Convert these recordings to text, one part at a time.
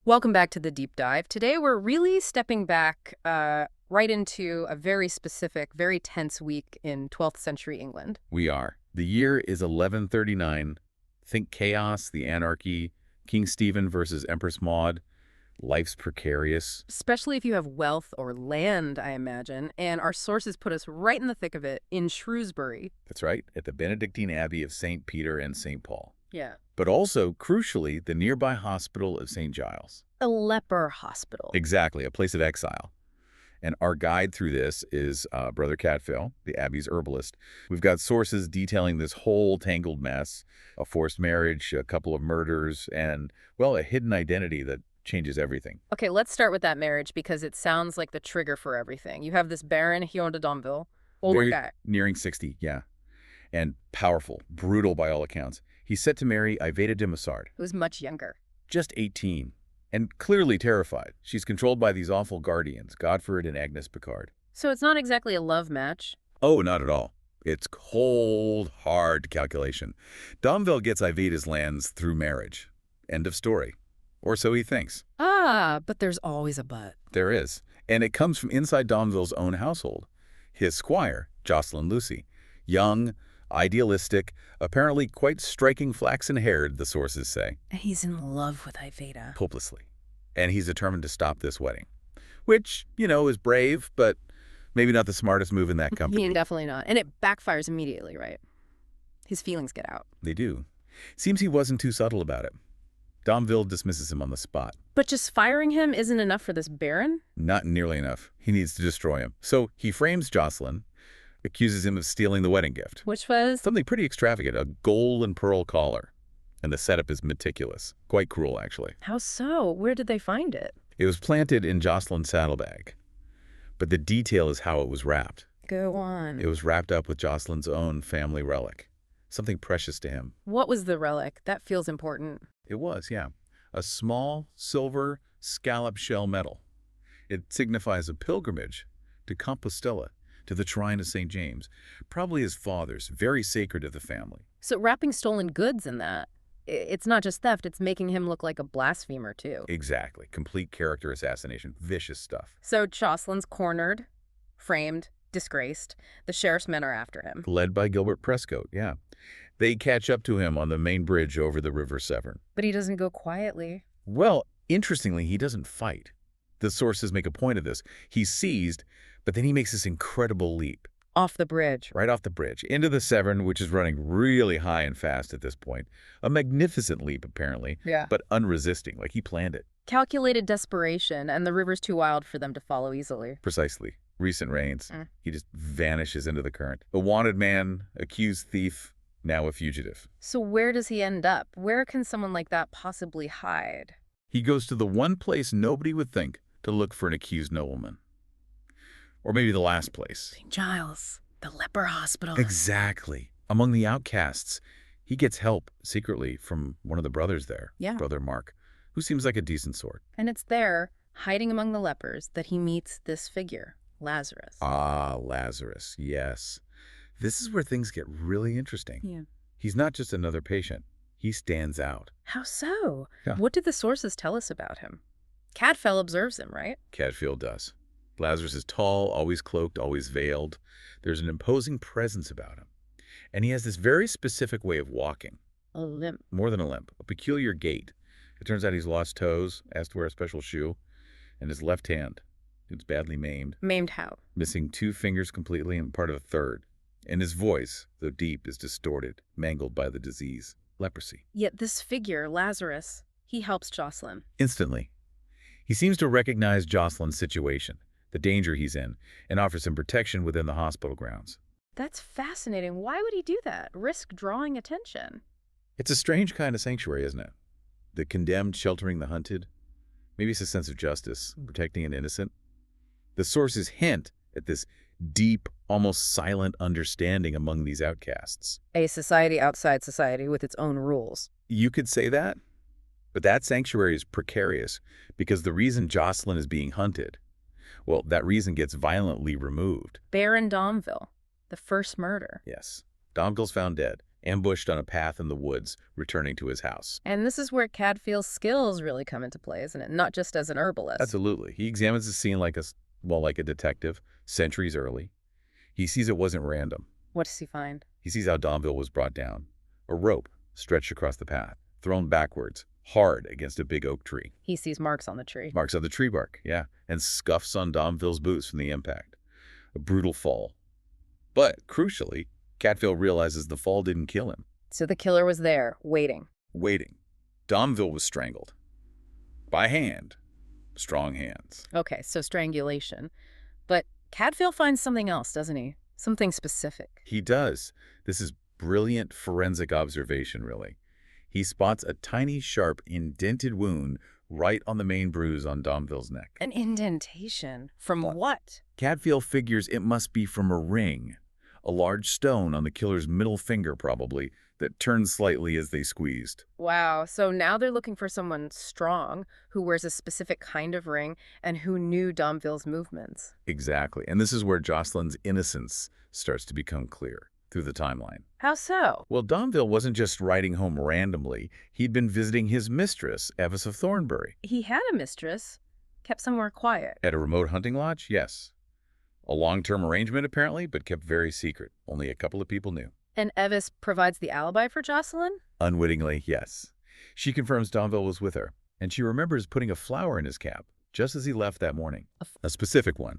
Welcome back to the deep dive. Today we're really stepping back right into a very specific, very tense week in 12th century England. We are. The year is 1139. Think chaos, the anarchy, King Stephen versus Empress Maud. Life's precarious. Especially if you have wealth or land, I imagine. And our sources put us right in the thick of it in Shrewsbury. That's right, at the Benedictine Abbey of St. Peter and St. Paul. Yeah. But also, crucially, the nearby hospital of St. Giles. A leper hospital. Exactly, a place of exile. And our guide through this is Brother Cadfael, the Abbey's herbalist. We've got sources detailing this whole tangled mess, a forced marriage, a couple of murders, and, well, a hidden identity that changes everything. Okay, let's start with that marriage because it sounds like the trigger for everything. You have this Baron Huon de Domville, older guy. Nearing 60, yeah. And powerful, brutal by all accounts. He's set to marry Iveta de Massard. Who was much younger. Just 18. And clearly terrified. She's controlled by these awful guardians, Godfrid and Ellis Picard. So it's not exactly a love match. Oh, not at all. It's cold, hard calculation. Domville gets Iveta's lands through marriage. End of story. Or so he thinks. Ah, but there's always a but. There is. And it comes from inside Domville's own household. His squire, Joscelin Lucy. Young, idealistic, apparently quite striking flaxen-haired, the sources say. And he's in love with Iveta. Hopelessly. And he's determined to stop this wedding. Which, is brave, but maybe not the smartest move in that company. Definitely not. And it backfires immediately, right? His feelings get out. They do. Seems he wasn't too subtle about it. Domville dismisses him on the spot. But just firing him isn't enough for this Baron? Not nearly enough. He needs to destroy him. So he frames Joscelin, accuses him of stealing the wedding gift. Which was? Something pretty extravagant, a gold and pearl collar. And the setup is meticulous. Quite cruel, actually. How so? Where did they find it? It was planted in Joscelin's saddlebag. But the detail is how it was wrapped. Go on. It was wrapped up with Joscelin's own family relic. Something precious to him. What was the relic? That feels important. It was, yeah. A small silver scallop shell medal. It signifies a pilgrimage to Compostela, to the shrine of St. James, probably his father's, very sacred to the family. So wrapping stolen goods in that, it's not just theft, it's making him look like a blasphemer too. Exactly. Complete character assassination. Vicious stuff. So Jocelyn's cornered, framed, disgraced. The sheriff's men are after him. Led by Gilbert Prescott, yeah. They catch up to him on the main bridge over the River Severn. But he doesn't go quietly. Well, interestingly, he doesn't fight. The sources make a point of this. He's seized, but then he makes this incredible leap. Off the bridge. Right off the bridge, into the Severn, which is running really high and fast at this point. A magnificent leap, apparently, yeah, but unresisting, like he planned it. Calculated desperation, and the river's too wild for them to follow easily. Precisely. Recent rains. He just vanishes into the current. A wanted man, accused thief, now a fugitive. So where does he end up? Where can someone like that possibly hide? He goes to the one place nobody would think to look for an accused nobleman. Or maybe the last place. St. Giles, the leper hospital. Exactly. Among the outcasts, he gets help secretly from one of the brothers there, yeah, Brother Mark, who seems like a decent sort. And it's there, hiding among the lepers, that he meets this figure, Lazarus. Ah, Lazarus, yes. This is where things get really interesting. Yeah. He's not just another patient. He stands out. How so? Yeah. What did the sources tell us about him? Cadfael observes him, right? Cadfael does. Lazarus is tall, always cloaked, always veiled. There's an imposing presence about him. And he has this very specific way of walking. A limp. More than a limp, a peculiar gait. It turns out he's lost toes, has to wear a special shoe, and his left hand, it's badly maimed. Maimed how? Missing 2 fingers completely and part of a third. And his voice, though deep, is distorted, mangled by the disease, leprosy. Yet this figure, Lazarus, he helps Joscelin. Instantly. He seems to recognize Joscelin's situation, the danger he's in, and offers him protection within the hospital grounds. That's fascinating. Why would he do that? Risk drawing attention? It's a strange kind of sanctuary, isn't it? The condemned sheltering the hunted. Maybe it's a sense of justice, protecting an innocent. The sources hint at this deep, almost silent understanding among these outcasts. A society outside society with its own rules. You could say that, but that sanctuary is precarious because the reason Joscelin is being hunted, well, that reason gets violently removed. Baron Domville, the first murder. Yes. Domville's found dead. ambushed on a path in the woods, returning to his house. And this is where Cadfael's skills really come into play, isn't it? Not just as an herbalist. Absolutely. He examines the scene like like a detective, centuries early. He sees it wasn't random. What does he find? He sees how Domville was brought down. A rope stretched across the path, thrown backwards, hard against a big oak tree. He sees marks on the tree. Marks on the tree bark, yeah, and scuffs on Domville's boots from the impact. A brutal fall. But, crucially, Cadfael realizes the fall didn't kill him. So the killer was there, waiting. Waiting. Domville was strangled. By hand. Strong hands. Okay, so strangulation. But Cadfael finds something else, doesn't he? Something specific. He does. This is brilliant forensic observation, really. He spots a tiny, sharp, indented wound right on the main bruise on Domville's neck. An indentation? From what? Cadfael figures it must be from a ring. A large stone on the killer's middle finger, probably, that turned slightly as they squeezed. Wow, so now they're looking for someone strong who wears a specific kind of ring and who knew Domville's movements. Exactly. And this is where Joscelin's innocence starts to become clear through the timeline. How so? Well, Domville wasn't just riding home randomly. He'd been visiting his mistress, Evis of Thornbury. He had a mistress, kept somewhere quiet. At a remote hunting lodge? Yes. A long-term arrangement, apparently, but kept very secret. Only a couple of people knew. And Evis provides the alibi for Joscelin? Unwittingly, yes. She confirms Domville was with her, and she remembers putting a flower in his cap, just as he left that morning. A specific one.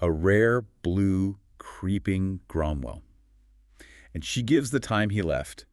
A rare, blue, creeping Cromwell. And she gives the time he left,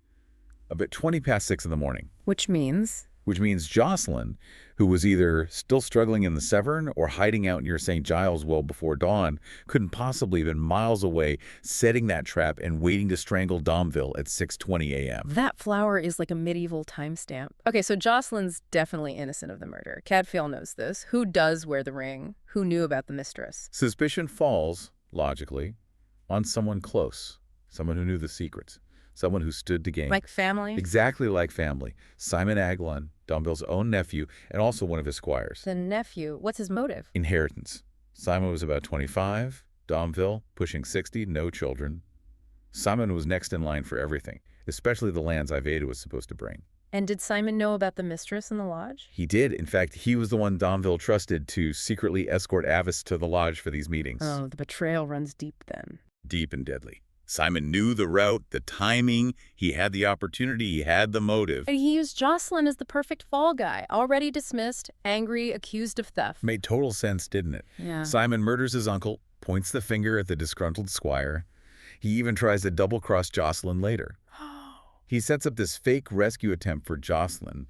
about 20 past 6 in the morning. Which means Joscelin, who was either still struggling in the Severn or hiding out near St. Giles well before dawn, couldn't possibly have been miles away, setting that trap and waiting to strangle Domville at 6:20 a.m. That flower is like a medieval timestamp. Okay, so Joscelin's definitely innocent of the murder. Cadfael knows this. Who does wear the ring? Who knew about the mistress? Suspicion falls, logically, on someone close, someone who knew the secrets. Someone who stood to gain. Like family? Exactly like family. Simon Aguilon, Domville's own nephew, and also one of his squires. The nephew. What's his motive? Inheritance. Simon was about 25, Domville pushing 60, no children. Simon was next in line for everything, especially the lands Iveta was supposed to bring. And did Simon know about the mistress in the lodge? He did. In fact, he was the one Domville trusted to secretly escort Avis to the lodge for these meetings. Oh, the betrayal runs deep then. Deep and deadly. Simon knew the route, the timing, he had the opportunity, he had the motive. And he used Joscelin as the perfect fall guy, already dismissed, angry, accused of theft. Made total sense, didn't it? Yeah. Simon murders his uncle, points the finger at the disgruntled squire. He even tries to double-cross Joscelin later. He sets up this fake rescue attempt for Joscelin,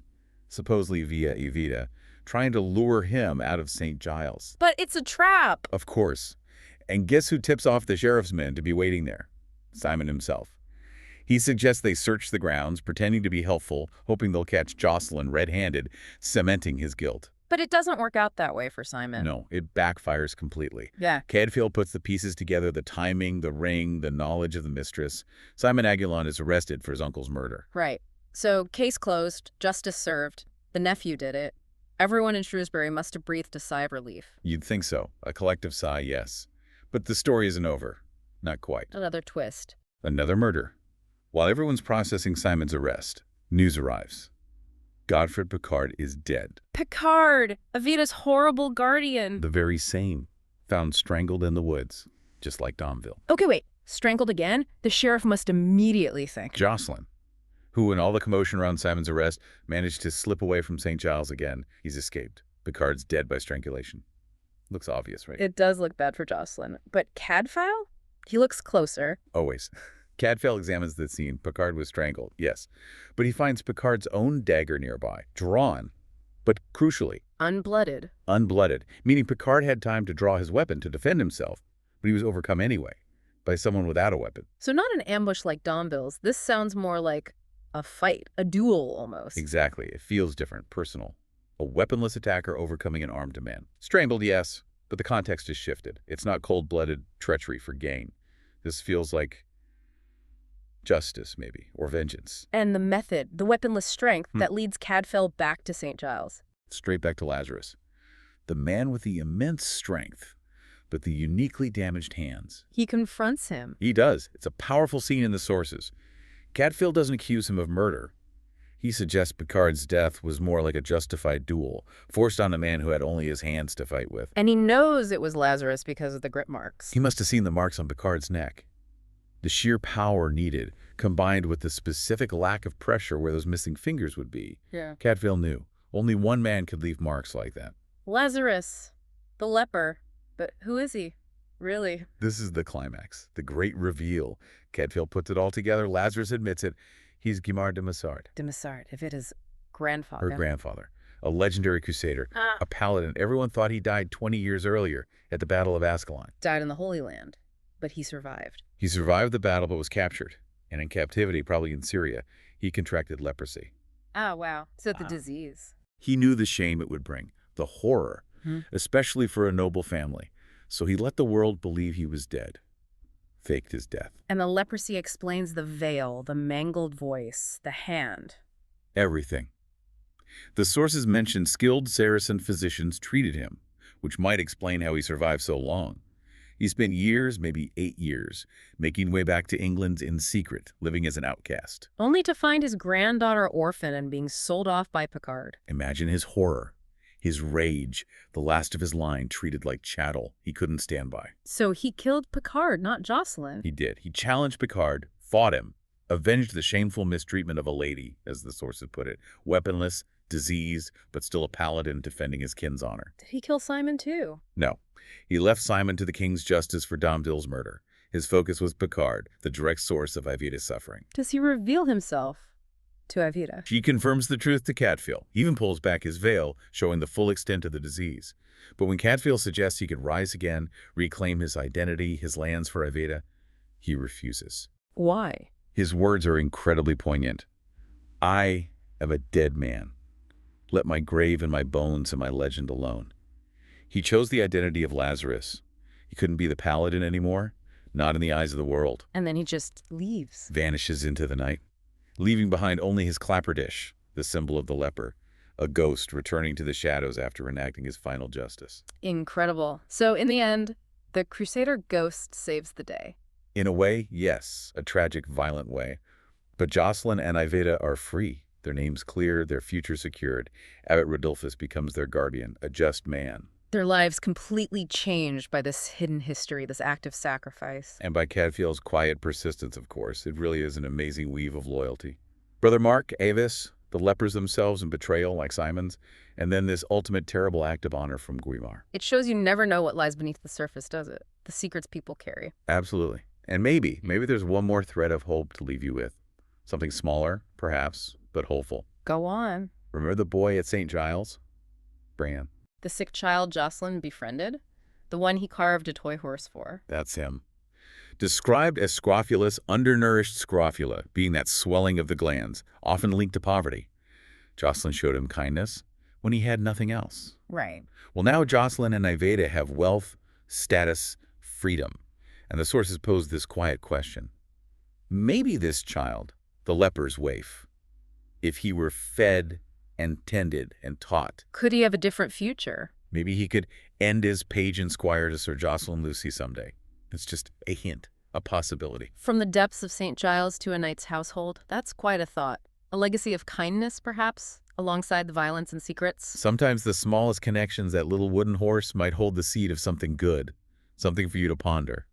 supposedly via Iveta, trying to lure him out of St. Giles. But it's a trap! Of course. And guess who tips off the sheriff's men to be waiting there? Simon himself. He suggests they search the grounds, pretending to be helpful, hoping they'll catch Joscelin red-handed, cementing his guilt. But it doesn't work out that way for Simon. No, it backfires completely. Yeah. Cadfael puts the pieces together, the timing, the ring, the knowledge of the mistress. Simon Aguilon is arrested for his uncle's murder. Right. So, case closed, justice served. The nephew did it. Everyone in Shrewsbury must have breathed a sigh of relief. You'd think so. A collective sigh, yes. But the story isn't over. Not quite. Another twist. Another murder. While everyone's processing Simon's arrest, news arrives. Godfrid Picard is dead. Picard! Evita's horrible guardian. The very same. Found strangled in the woods, just like Domville. Okay, wait. Strangled again? The sheriff must immediately think. Joscelin, who in all the commotion around Simon's arrest, managed to slip away from St. Giles again. He's escaped. Picard's dead by strangulation. Looks obvious, right? It does look bad for Joscelin. But Cadfael? He looks closer. Always. Cadfael examines the scene. Picard was strangled, yes. But he finds Picard's own dagger nearby, drawn, but crucially, Unblooded. unblooded, meaning Picard had time to draw his weapon to defend himself, but he was overcome anyway by someone without a weapon. So not an ambush like Domville's. This sounds more like a fight, a duel almost. Exactly. It feels different, personal. A weaponless attacker overcoming an armed man. Strangled, yes, but the context is shifted. It's not cold-blooded treachery for gain. This feels like justice, maybe, or vengeance. And the method, the weaponless strength that leads Cadfael back to St. Giles. Straight back to Lazarus. The man with the immense strength, but the uniquely damaged hands. He confronts him. He does. It's a powerful scene in the sources. Cadfael doesn't accuse him of murder. He suggests Picard's death was more like a justified duel, forced on a man who had only his hands to fight with. And he knows it was Lazarus because of the grip marks. He must have seen the marks on Picard's neck. The sheer power needed, combined with the specific lack of pressure where those missing fingers would be. Yeah. Cadfael knew. Only one man could leave marks like that. Lazarus, the leper. But who is he? Really? This is the climax, the great reveal. Cadfael puts it all together. Lazarus admits it. He's Guimard de Massard. De Massard, Iveta's grandfather. Her grandfather. A legendary crusader. Ah. A paladin. Everyone thought he died 20 years earlier at the Battle of Aguilon. Died in the Holy Land, but he survived. He survived the battle but was captured. And in captivity, probably in Syria, he contracted leprosy. Oh, wow. So the disease. He knew the shame it would bring, the horror, especially for a noble family. So he let the world believe he was dead. Faked his death. And the leprosy explains the veil, the mangled voice, the hand. Everything. The sources mention skilled Saracen physicians treated him, which might explain how he survived so long. He spent years, maybe 8 years, making way back to England in secret, living as an outcast. Only to find his granddaughter orphan and being sold off by Picard. Imagine his horror, his rage, the last of his line treated like chattel he couldn't stand by. So he killed Picard, not Joscelin. He did. He challenged Picard, fought him, avenged the shameful mistreatment of a lady, as the sources put it, weaponless, diseased, but still a paladin defending his kin's honor. Did he kill Simon too? No. He left Simon to the king's justice for Domville's murder. His focus was Picard, the direct source of Iveta's suffering. Does he reveal himself to Iveta? She confirms the truth to Cadfael, even pulls back his veil, showing the full extent of the disease. But when Cadfael suggests he could rise again, reclaim his identity, his lands for Iveta, he refuses. Why? His words are incredibly poignant. I am a dead man. Let my grave and my bones and my legend alone. He chose the identity of Lazarus. He couldn't be the paladin anymore, not in the eyes of the world. And then he just leaves. Vanishes into the night, leaving behind only his clapperdish, the symbol of the leper, a ghost returning to the shadows after enacting his final justice. Incredible. So in the end, the Crusader ghost saves the day. In a way, yes, a tragic, violent way. But Joscelin and Iveta are free. Their names clear, their future secured. Abbot Rodulfus becomes their guardian, a just man. Their lives completely changed by this hidden history, this act of sacrifice. And by Cadfael's quiet persistence, of course. It really is an amazing weave of loyalty. Brother Mark, Avis, the lepers themselves in betrayal like Simon's, and then this ultimate terrible act of honor from Guimard. It shows you never know what lies beneath the surface, does it? The secrets people carry. Absolutely. And maybe there's one more thread of hope to leave you with. Something smaller, perhaps, but hopeful. Go on. Remember the boy at Saint Giles? Bran. The sick child Joscelin befriended? The one he carved a toy horse for? That's him. Described as scrofulous, undernourished scrofula, being that swelling of the glands, often linked to poverty. Joscelin showed him kindness when he had nothing else. Right. Well, now Joscelin and Iveta have wealth, status, freedom. And the sources pose this quiet question. Maybe this child, the leper's waif, if he were fed and tended and taught. Could he have a different future? Maybe he could end as page and squire to Sir Joscelin Lucy someday. It's just a hint, a possibility. From the depths of St. Giles to a knight's household, that's quite a thought. A legacy of kindness, perhaps, alongside the violence and secrets? Sometimes the smallest connections, that little wooden horse, might hold the seed of something good, something for you to ponder.